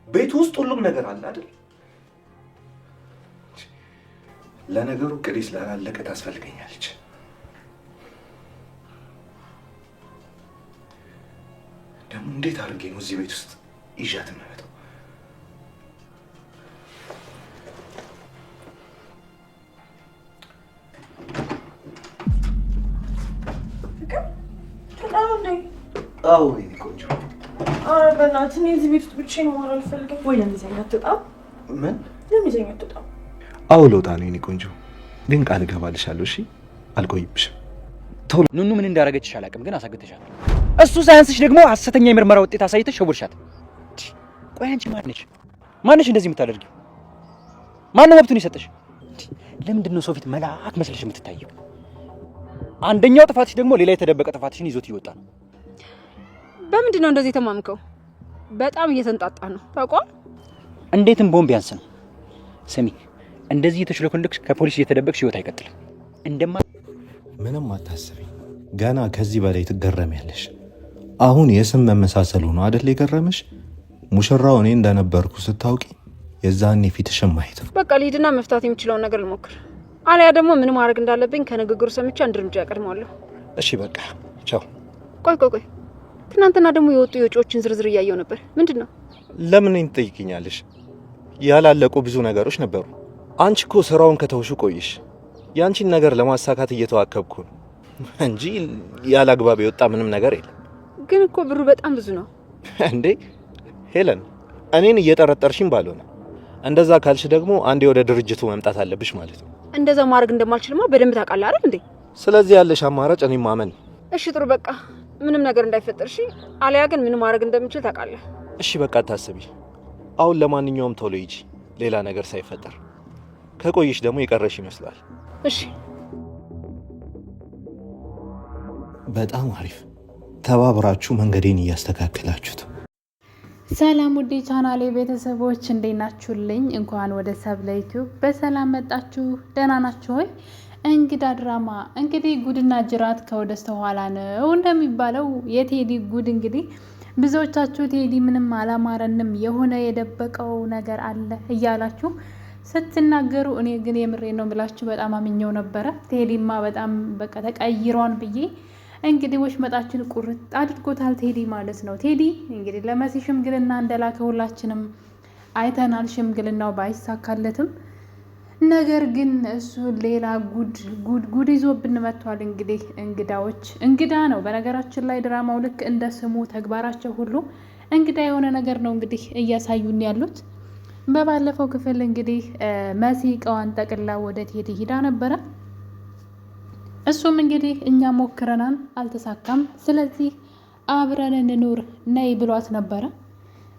ቤት ውስጥ ሁሉም ነገር አለ አይደል? ለነገሩ ቅዴ ስላላለቀ ታስፈልገኛለች። ደግሞ እንዴት አድርጌ ነው እዚህ ቤት ውስጥ ይዣት የምመጣው? አዎ የእኔ ቆንጆ። ኧረ በእናትህ እኔ እዚህ ቤት ውስጥ ብቻዬን መሆን አልፈልግም። ወይ ለሚዘኝ አትወጣም? ምን ለሚዘኝ አትወጣም? አዎ ልወጣ ነው የእኔ ቆንጆ፣ ግን ቃል እገባልሻለሁ። እሺ አልቆይብሽም። ቶሎ ኑኑ ምን እንዳደረገችሽ አላውቅም፣ ግን አሳግተሻል። እሱ ሳያንስሽ ደግሞ ሐሰተኛ የምርመራ ውጤት አሳይተሽ ሸውርሻት። ቆይ አንቺ ማነሽ እንደዚህ የምታደርጊው? ማነው መብቱን የሰጠሽ? ለምንድን ነው ሰው ፊት መልአክ መስለሽ የምትታየው? አንደኛው ጥፋትሽ ደግሞ ሌላ የተደበቀ ጥፋትሽን ይዞት ይወጣ ነው። በምንድን ነው እንደዚህ ተማምከው? በጣም እየተንጣጣ ነው ታውቋል። እንዴትም ቦምብ ያንስ ነው። ስሚ፣ እንደዚህ የተሽለኮለክሽ ከፖሊስ እየተደበቅሽ ህይወት አይቀጥልም። ምንም አታስቢ፣ ገና ከዚህ በላይ ትገረሚያለሽ። አሁን የስም መመሳሰሉ ነው አይደል የገረመሽ? ሙሽራው እኔ እንደነበርኩ ስታውቂ የዛኔ ፊትሽን ማየት ነው። በቃ ልሂድና መፍታት የምችለውን ነገር ልሞክር፣ አሊያ ደግሞ ምን ማድረግ እንዳለብኝ ከንግግሩ ሰምቼ አንድ እርምጃ ያቀድማለሁ። እሺ በቃ ቻው። ቆይ ትናንትና ደግሞ የወጡ የወጪዎችን ዝርዝር እያየው ነበር። ምንድን ነው? ለምን ትጠይቅኛለሽ? ያላለቁ ብዙ ነገሮች ነበሩ። አንቺ እኮ ስራውን ከተውሹ ቆይሽ። ያንቺን ነገር ለማሳካት እየተዋከብኩ ነው እንጂ ያለ አግባብ የወጣ ምንም ነገር የለም። ግን እኮ ብሩ በጣም ብዙ ነው። እንዴ ሄለን፣ እኔን እየጠረጠርሽኝ ባልሆነ። እንደዛ ካልሽ ደግሞ አንዴ ወደ ድርጅቱ መምጣት አለብሽ ማለት ነው። እንደዛ ማድረግ እንደማልችልማ በደንብ ታውቃለህ አይደል እንዴ? ስለዚህ ያለሽ አማራጭ እኔ ማመን። እሺ ጥሩ፣ በቃ ምንም ነገር እንዳይፈጠር እሺ። አሊያ ግን ምን ማድረግ እንደምችል ታውቃለህ። እሺ በቃ አታስቢ። አሁን ለማንኛውም ቶሎ ሂጂ፣ ሌላ ነገር ሳይፈጠር። ከቆይሽ ደግሞ የቀረሽ ይመስላል። እሺ በጣም አሪፍ። ተባብራችሁ መንገዴን እያስተካከላችሁት። ሰላም ውዴ ቻናሌ ቤተሰቦች እንዴት ናችሁልኝ? እንኳን ወደ ሰብለ ዩቲዩብ በሰላም መጣችሁ። ደህና ናችሁ ሆይ? እንግዳ ድራማ እንግዲህ ጉድና ጅራት ከወደስተኋላ ነው እንደሚባለው የቴዲ ጉድ እንግዲህ ብዙዎቻችሁ ቴዲ ምንም አላማረንም የሆነ የደበቀው ነገር አለ እያላችሁ ስትናገሩ፣ እኔ ግን የምሬ ነው ብላችሁ በጣም አምኜው ነበረ። ቴዲማ በጣም በቃ ተቀይሯን ብዬ እንግዲህ ወሽመጣችን ቁርጥ አድርጎታል ቴዲ ማለት ነው። ቴዲ እንግዲህ ለመሲ ሽምግልና እንደላከ ሁላችንም አይተናል። ሽምግልናው ባይሳካለትም ነገር ግን እሱ ሌላ ጉድ ይዞብን መጥቷል። እንግዲህ እንግዳ ነው። በነገራችን ላይ ድራማው ልክ እንደ ስሙ ተግባራቸው ሁሉ እንግዳ የሆነ ነገር ነው እንግዲህ እያሳዩን ያሉት። በባለፈው ክፍል እንግዲህ መሲ እቃዋን ጠቅላ ወደ ቴዲ ሂዳ ነበረ። እሱም እንግዲህ እኛ ሞክረናል አልተሳካም፣ ስለዚህ አብረን እንኑር ነይ ብሏት ነበረ።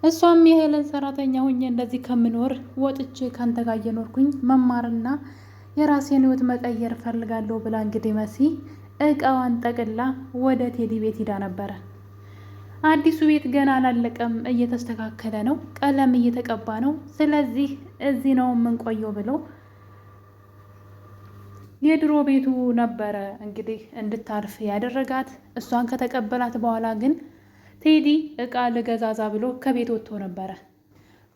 እሷም የሄለን ሰራተኛ ሁኜ እንደዚህ ከምኖር ወጥቼ ካንተ ጋር እየኖርኩኝ መማርና የራሴን ህይወት መቀየር ፈልጋለሁ ብላ እንግዲህ መሲ እቃዋን ጠቅላ ወደ ቴዲ ቤት ሂዳ ነበረ። አዲሱ ቤት ገና አላለቀም፣ እየተስተካከለ ነው፣ ቀለም እየተቀባ ነው። ስለዚህ እዚህ ነው የምንቆየው ብሎ የድሮ ቤቱ ነበረ እንግዲህ እንድታርፍ ያደረጋት። እሷን ከተቀበላት በኋላ ግን ቴዲ እቃ ልገዛዛ ብሎ ከቤት ወጥቶ ነበረ።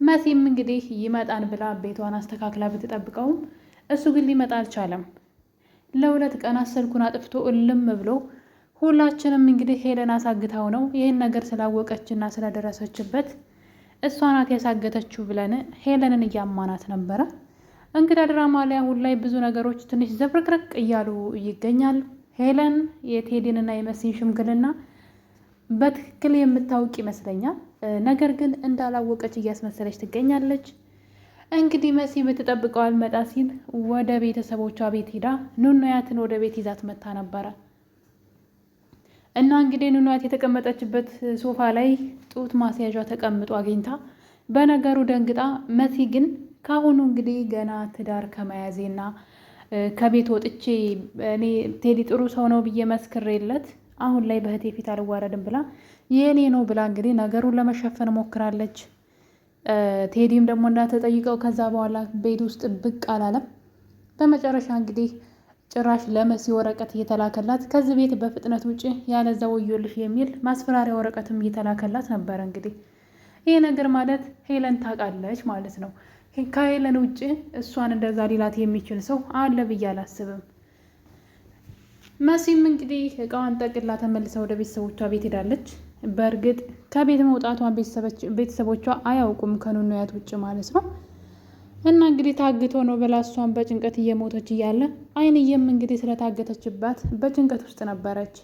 መሲም እንግዲህ ይመጣን ብላ ቤቷን አስተካክላ ብትጠብቀውም እሱ ግን ሊመጣ አልቻለም። ለ2 ቀናት ስልኩን አጥፍቶ እልም ብሎ ሁላችንም እንግዲህ ሄለን አሳግታው ነው ይህን ነገር ስላወቀችና ስለደረሰችበት እሷ ናት ያሳገተችው ብለን ሄለንን እያማናት ነበረ። እንግዳ ድራማ ላይ አሁን ላይ ብዙ ነገሮች ትንሽ ዘብረቅረቅ እያሉ ይገኛሉ። ሄለን የቴዲንና የመሲን ሽምግልና በትክክል የምታውቅ ይመስለኛል። ነገር ግን እንዳላወቀች እያስመሰለች ትገኛለች። እንግዲህ መሲ ብትጠብቀው አልመጣ ሲል ወደ ቤተሰቦቿ ቤት ሂዳ ኑኑያትን ወደ ቤት ይዛት መታ ነበረ እና እንግዲህ ኑኑያት የተቀመጠችበት ሶፋ ላይ ጡት ማስያዣ ተቀምጦ አግኝታ በነገሩ ደንግጣ፣ መሲ ግን ካሁኑ እንግዲህ ገና ትዳር ከመያዜና ከቤት ወጥቼ እኔ ቴዲ ጥሩ ሰው ነው ብዬ መስክሬለት አሁን ላይ በህቴ ፊት አልዋረድም ብላ የኔ ነው ብላ እንግዲህ ነገሩን ለመሸፈን ሞክራለች። ቴዲም ደግሞ እንዳትጠይቀው ከዛ በኋላ ቤት ውስጥ ብቅ አላለም። በመጨረሻ እንግዲህ ጭራሽ ለመሲ ወረቀት እየተላከላት ከዚህ ቤት በፍጥነት ውጭ ያለዛ ወዮልሽ የሚል ማስፈራሪያ ወረቀትም እየተላከላት ነበረ። እንግዲህ ይሄ ነገር ማለት ሄለን ታውቃለች ማለት ነው። ከሄለን ውጭ እሷን እንደዛ ሊላት የሚችል ሰው አለ ብዬ አላስብም። መሲም እንግዲህ እቃዋን ጠቅላ ተመልሳ ወደ ቤተሰቦቿ ቤት ሄዳለች። በእርግጥ ከቤት መውጣቷን ቤተሰቦቿ አያውቁም ከኑኑያት ውጭ ማለት ነው። እና እንግዲህ ታግቶ ነው ብላ እሷን በጭንቀት እየሞተች እያለ አይንዬም እንግዲህ ስለታገተችባት በጭንቀት ውስጥ ነበረች።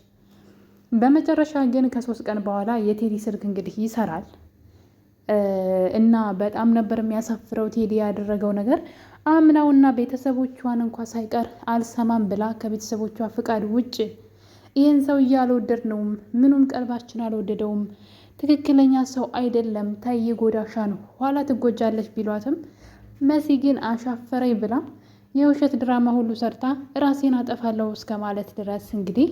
በመጨረሻ ግን ከ3 ቀን በኋላ የቴዲ ስልክ እንግዲህ ይሰራል እና በጣም ነበር የሚያሳፍረው ቴዲ ያደረገው ነገር። አምናውና ቤተሰቦቿን እንኳ ሳይቀር አልሰማም ብላ ከቤተሰቦቿ ፍቃድ ውጭ ይህን ሰውዬ አልወደድነውም፣ ምኑም ቀልባችን አልወደደውም፣ ትክክለኛ ሰው አይደለም፣ ታይ ጎዳሻ ነው፣ ኋላ ትጎጃለች ቢሏትም መሲ ግን አሻፈረኝ ብላ የውሸት ድራማ ሁሉ ሰርታ ራሴን አጠፋለሁ እስከ ማለት ድረስ እንግዲህ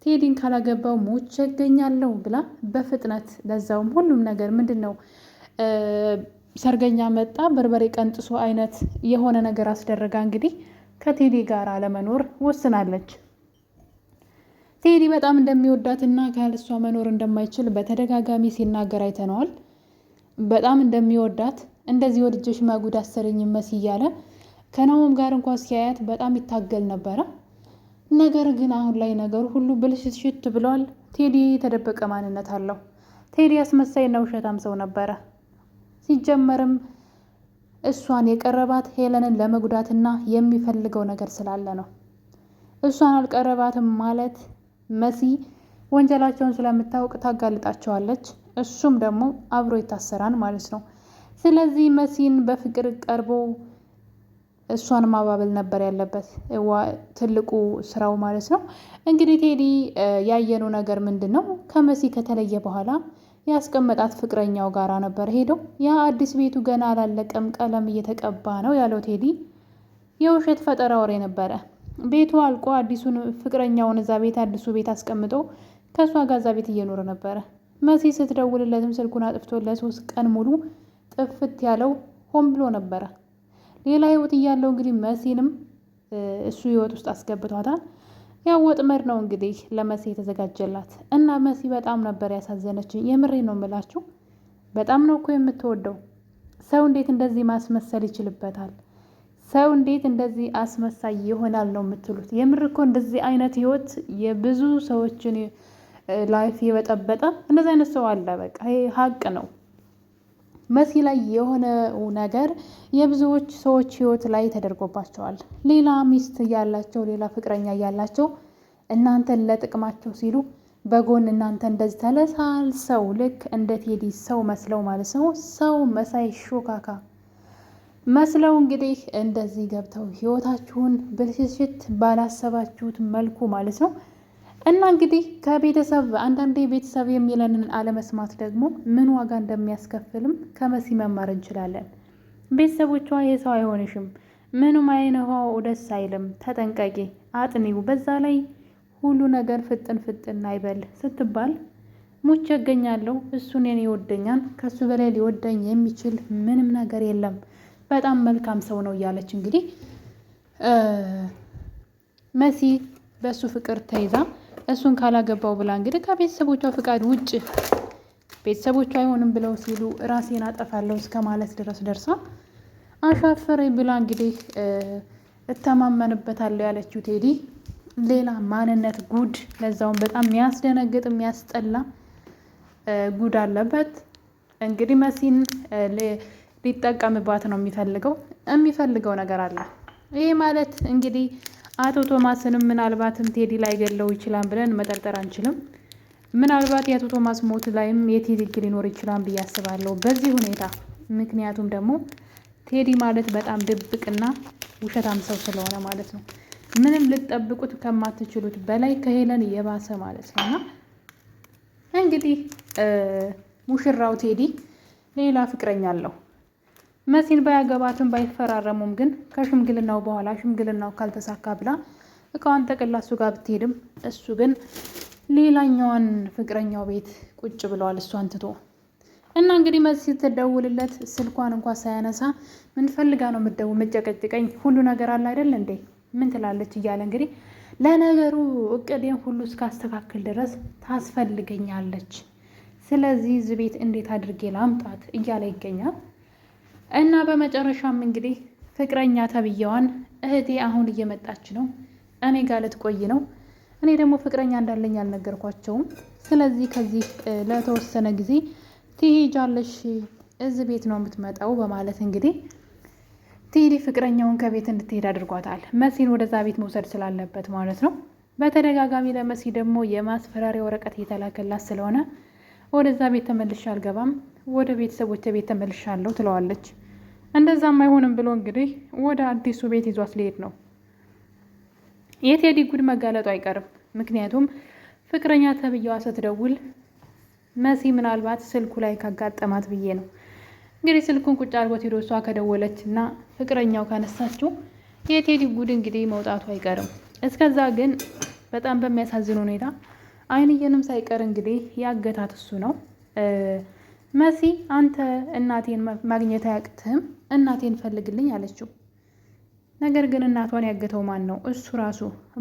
ቴዲን ካላገባው ሞቼ እገኛለሁ ብላ በፍጥነት ለዛውም ሁሉም ነገር ምንድን ነው ሰርገኛ መጣ በርበሬ ቀንጥሶ አይነት የሆነ ነገር አስደረጋ እንግዲህ ከቴዲ ጋር ለመኖር ወስናለች። ቴዲ በጣም እንደሚወዳትና ካለሷ መኖር እንደማይችል በተደጋጋሚ ሲናገር አይተነዋል። በጣም እንደሚወዳት እንደዚህ ወድጀሽ ማጉድ አሰረኝ መሲ እያለ ከናሆም ጋር እንኳን ሲያያት በጣም ይታገል ነበረ። ነገር ግን አሁን ላይ ነገሩ ሁሉ ብልሽት ብሏል። ቴዲ የተደበቀ ማንነት አለው። ቴዲ አስመሳይና ውሸታም ሰው ነበረ። ሲጀመርም እሷን የቀረባት ሄለንን ለመጉዳትና የሚፈልገው ነገር ስላለ ነው። እሷን አልቀረባትም ማለት መሲ ወንጀላቸውን ስለምታውቅ ታጋልጣቸዋለች። እሱም ደግሞ አብሮ ይታሰራል ማለት ነው። ስለዚህ መሲን በፍቅር ቀርቦ እሷን ማባበል ነበር ያለበት ትልቁ ስራው ማለት ነው። እንግዲህ ቴዲ ያየነው ነገር ምንድን ነው? ከመሲ ከተለየ በኋላ ያስቀመጣት ፍቅረኛው ጋራ ነበር ሄደው። ያ አዲስ ቤቱ ገና አላለቀም፣ ቀለም እየተቀባ ነው ያለው ቴዲ የውሸት ፈጠራ ወሬ ነበረ። ቤቱ አልቆ አዲሱን ፍቅረኛውን እዛ ቤት አዲሱ ቤት አስቀምጦ ከእሷ ጋር እዛ ቤት እየኖረ ነበረ። መሲ ስትደውልለትም ስልኩን አጥፍቶ ለ3 ቀን ሙሉ ጥፍት ያለው ሆን ብሎ ነበረ። ሌላ ህይወት እያለው እንግዲህ መሲንም እሱ ህይወት ውስጥ አስገብቷታል። ያው ወጥመድ ነው እንግዲህ ለመሲ የተዘጋጀላት እና መሲ በጣም ነበር ያሳዘነችኝ። የምሬ ነው የምላችሁ። በጣም ነው እኮ የምትወደው። ሰው እንዴት እንደዚህ ማስመሰል ይችልበታል? ሰው እንዴት እንደዚህ አስመሳይ ይሆናል ነው የምትሉት? የምር እኮ እንደዚህ አይነት ህይወት የብዙ ሰዎችን ላይፍ የበጠበጠ እንደዚህ አይነት ሰው አለ። በቃ ይሄ ሀቅ ነው። መሲ ላይ የሆነው ነገር የብዙዎች ሰዎች ህይወት ላይ ተደርጎባቸዋል። ሌላ ሚስት ያላቸው ሌላ ፍቅረኛ ያላቸው እናንተን ለጥቅማቸው ሲሉ በጎን እናንተ እንደዚህ ተለሳልሰው ልክ እንደ ቴዲ ሰው መስለው ማለት ነው። ሰው መሳይ ሾካካ መስለው እንግዲህ እንደዚህ ገብተው ህይወታችሁን ብልሽት ባላሰባችሁት መልኩ ማለት ነው። እና እንግዲህ ከቤተሰብ አንዳንዴ ቤተሰብ የሚለንን አለመስማት ደግሞ ምን ዋጋ እንደሚያስከፍልም ከመሲ መማር እንችላለን። ቤተሰቦቿ የሰው አይሆንሽም፣ ምንም አይነው ደስ አይልም፣ ተጠንቀቂ፣ አጥኒው፣ በዛ ላይ ሁሉ ነገር ፍጥን ፍጥን አይበል ስትባል ሙቼ እገኛለሁ፣ እሱን የኔ ይወደኛል፣ ከሱ በላይ ሊወደኝ የሚችል ምንም ነገር የለም፣ በጣም መልካም ሰው ነው እያለች እንግዲህ መሲ በእሱ ፍቅር ተይዛ እሱን ካላገባው ብላ እንግዲህ ከቤተሰቦቿ ፍቃድ ውጭ ቤተሰቦቿ አይሆንም ብለው ሲሉ ራሴን አጠፋለሁ እስከ ማለት ድረስ ደርሳ አሻፈረኝ ብላ እንግዲህ እተማመንበታለሁ ያለችው ቴዲ ሌላ ማንነት ጉድ፣ ለዛውም በጣም የሚያስደነግጥ የሚያስጠላ ጉድ አለበት። እንግዲህ መሲን ሊጠቀምባት ነው የሚፈልገው ነገር አለ። ይሄ ማለት እንግዲህ አቶ ቶማስንም ምናልባትም ቴዲ ላይ ገለው ይችላል ብለን መጠርጠር አንችልም። ምናልባት የአቶ ቶማስ ሞት ላይም የቴዲ እጅ ሊኖር ይችላል ብዬ አስባለሁ በዚህ ሁኔታ። ምክንያቱም ደግሞ ቴዲ ማለት በጣም ድብቅና ውሸታም ሰው ስለሆነ ማለት ነው። ምንም ልትጠብቁት ከማትችሉት በላይ ከሄለን የባሰ ማለት ነው። እና እንግዲህ ሙሽራው ቴዲ ሌላ ፍቅረኛ አለው። መሲን ባያገባትም ባይፈራረሙም ግን ከሽምግልናው በኋላ ሽምግልናው ካልተሳካ ብላ እቃዋን ጠቅላ እሱ ጋር ብትሄድም እሱ ግን ሌላኛዋን ፍቅረኛው ቤት ቁጭ ብለዋል እሷን ትቶ። እና እንግዲህ መሲ ስትደውልለት ስልኳን እንኳን ሳያነሳ ምን ፈልጋ ነው የምትጨቀጭቀኝ? ሁሉ ነገር አለ አይደል እንዴ? ምን ትላለች እያለ እንግዲህ ለነገሩ እቅዴን ሁሉ እስካስተካክል ድረስ ታስፈልገኛለች፣ ስለዚህ እዚህ ቤት እንዴት አድርጌ ላምጣት እያለ ይገኛል። እና በመጨረሻም እንግዲህ ፍቅረኛ ተብዬዋን እህቴ አሁን እየመጣች ነው፣ እኔ ጋር ልትቆይ ነው። እኔ ደግሞ ፍቅረኛ እንዳለኝ አልነገርኳቸውም። ስለዚህ ከዚህ ለተወሰነ ጊዜ ትሄጃለሽ፣ እዚህ ቤት ነው የምትመጣው በማለት እንግዲህ ቴዲ ፍቅረኛውን ከቤት እንድትሄድ አድርጓታል። መሲን ወደዛ ቤት መውሰድ ስላለበት ማለት ነው። በተደጋጋሚ ለመሲ ደግሞ የማስፈራሪያ ወረቀት እየተላከላት ስለሆነ ወደዛ ቤት ተመልሼ አልገባም፣ ወደ ቤተሰቦች ቤት ተመልሻለሁ ትለዋለች። እንደዛም አይሆንም ብሎ እንግዲህ ወደ አዲሱ ቤት ይዟት ሊሄድ ነው። የቴዲ ጉድ መጋለጡ አይቀርም። ምክንያቱም ፍቅረኛ ተብዬዋ ስትደውል መሲ ምናልባት ስልኩ ላይ ካጋጠማት ብዬ ነው እንግዲህ ስልኩን ቁጭ አድርጎት ሄዶ እሷ ከደወለች እና ፍቅረኛው ካነሳችው የቴዲ ጉድ እንግዲህ መውጣቱ አይቀርም። እስከዛ ግን በጣም በሚያሳዝን ሁኔታ አይንየንም ሳይቀር እንግዲህ ያገታት እሱ ነው። መሲ አንተ እናቴን ማግኘት አያቅትህም፣ እናቴን ፈልግልኝ አለችው። ነገር ግን እናቷን ያገተው ማን ነው? እሱ ራሱ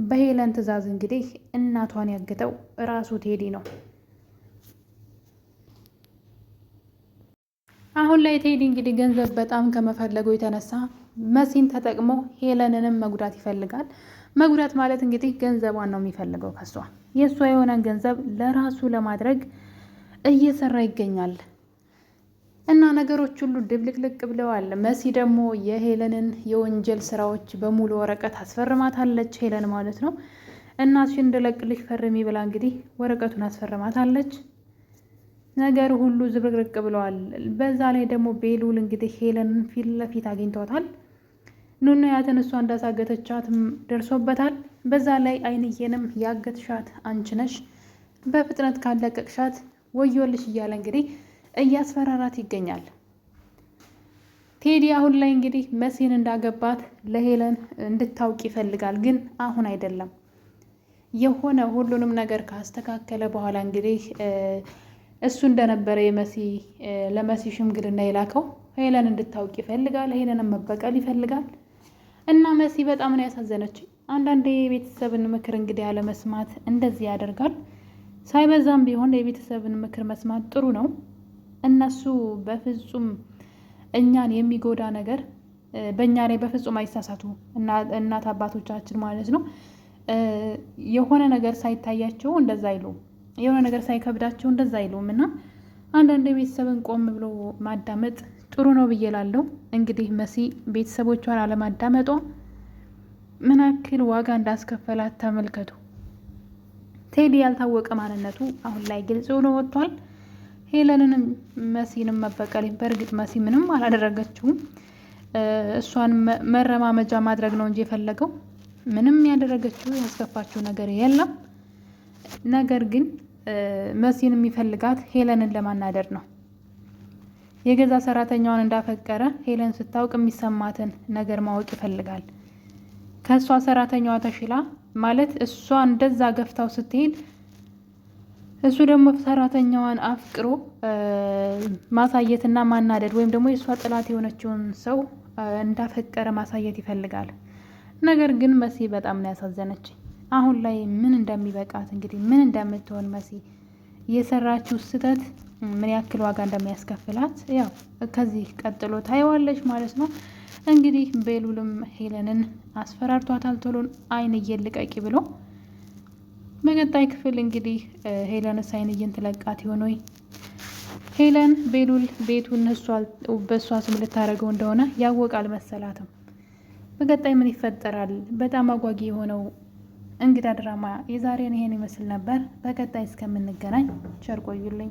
በሄለን ትዕዛዝ እንግዲህ እናቷን ያገተው ራሱ ቴዲ ነው። አሁን ላይ ቴዲ እንግዲህ ገንዘብ በጣም ከመፈለጉ የተነሳ መሲን ተጠቅሞ ሄለንንም መጉዳት ይፈልጋል። መጉዳት ማለት እንግዲህ ገንዘቧን ነው የሚፈልገው ከሷ የእሷ የሆነን ገንዘብ ለራሱ ለማድረግ እየሰራ ይገኛል። እና ነገሮች ሁሉ ድብልቅልቅ ብለዋል። መሲ ደግሞ የሄለንን የወንጀል ስራዎች በሙሉ ወረቀት አስፈርማታለች። ሄለን ማለት ነው። እናትሽን እንደለቅልሽ ፈርሚ ብላ እንግዲህ ወረቀቱን አስፈርማታለች። ነገር ሁሉ ዝብርቅርቅ ብለዋል። በዛ ላይ ደግሞ ቤሉል እንግዲህ ሄለንን ፊት ለፊት አግኝቷታል። ኑኑ ያትን እሷ እንዳሳገተቻት ደርሶበታል። በዛ ላይ አይንዬንም ያገትሻት አንቺ ነሽ፣ በፍጥነት ካለቀቅሻት ወዮልሽ እያለ እንግዲህ እያስፈራራት ይገኛል። ቴዲ አሁን ላይ እንግዲህ መሲን እንዳገባት ለሄለን እንድታውቅ ይፈልጋል። ግን አሁን አይደለም፣ የሆነ ሁሉንም ነገር ካስተካከለ በኋላ እንግዲህ እሱ እንደነበረ ለመሲ ሽምግልና የላከው ሄለን እንድታውቅ ይፈልጋል። ሄለንን መበቀል ይፈልጋል። እና መሲ በጣም ነው ያሳዘነች። አንዳንዴ የቤተሰብን ምክር እንግዲህ ያለመስማት እንደዚህ ያደርጋል። ሳይበዛም ቢሆን የቤተሰብን ምክር መስማት ጥሩ ነው። እነሱ በፍጹም እኛን የሚጎዳ ነገር በእኛ ላይ በፍጹም አይሳሳቱ። እናት አባቶቻችን ማለት ነው። የሆነ ነገር ሳይታያቸው እንደዛ አይሉም፣ የሆነ ነገር ሳይከብዳቸው እንደዛ አይሉም። እና አንዳንድ ቤተሰብን ቆም ብሎ ማዳመጥ ጥሩ ነው ብዬ እላለሁ። እንግዲህ መሲ ቤተሰቦቿን አለማዳመጧ ምን ያክል ዋጋ እንዳስከፈላት ተመልከቱ። ቴዲ ያልታወቀ ማንነቱ አሁን ላይ ግልጽ ሆኖ ወጥቷል። ሄለንንም መሲንም መበቀል፣ በእርግጥ መሲ ምንም አላደረገችውም። እሷን መረማመጃ ማድረግ ነው እንጂ የፈለገው ምንም ያደረገችው ያስከፋችው ነገር የለም። ነገር ግን መሲን የሚፈልጋት ሄለንን ለማናደር ነው። የገዛ ሰራተኛዋን እንዳፈቀረ ሄለን ስታውቅ የሚሰማትን ነገር ማወቅ ይፈልጋል። ከእሷ ሰራተኛዋ ተሽላ ማለት እሷ እንደዛ ገፍታው ስትሄድ እሱ ደግሞ ሰራተኛዋን አፍቅሮ ማሳየትና ማናደድ ወይም ደግሞ የእሷ ጥላት የሆነችውን ሰው እንዳፈቀረ ማሳየት ይፈልጋል። ነገር ግን መሲ በጣም ነው ያሳዘነች። አሁን ላይ ምን እንደሚበቃት እንግዲህ ምን እንደምትሆን መሲ የሰራችው ስህተት ምን ያክል ዋጋ እንደሚያስከፍላት ያው ከዚህ ቀጥሎ ታይዋለች ማለት ነው። እንግዲህ ቤሉልም ሄለንን አስፈራርቷታል። ቶሎን አይንዬን ልቀቂ ብሎ በቀጣይ ክፍል እንግዲህ ሄለንስ አይንዬን ትለቃት ይሆን ወይ? ሄለን ቤሉል ቤቱን በእሷ ስም ልታደርገው እንደሆነ ያወቅ አልመሰላትም። በቀጣይ ምን ይፈጠራል? በጣም አጓጊ የሆነው እንግዳ ድራማ የዛሬን ይሄን ይመስል ነበር። በቀጣይ እስከምንገናኝ ቸር ቆዩልኝ።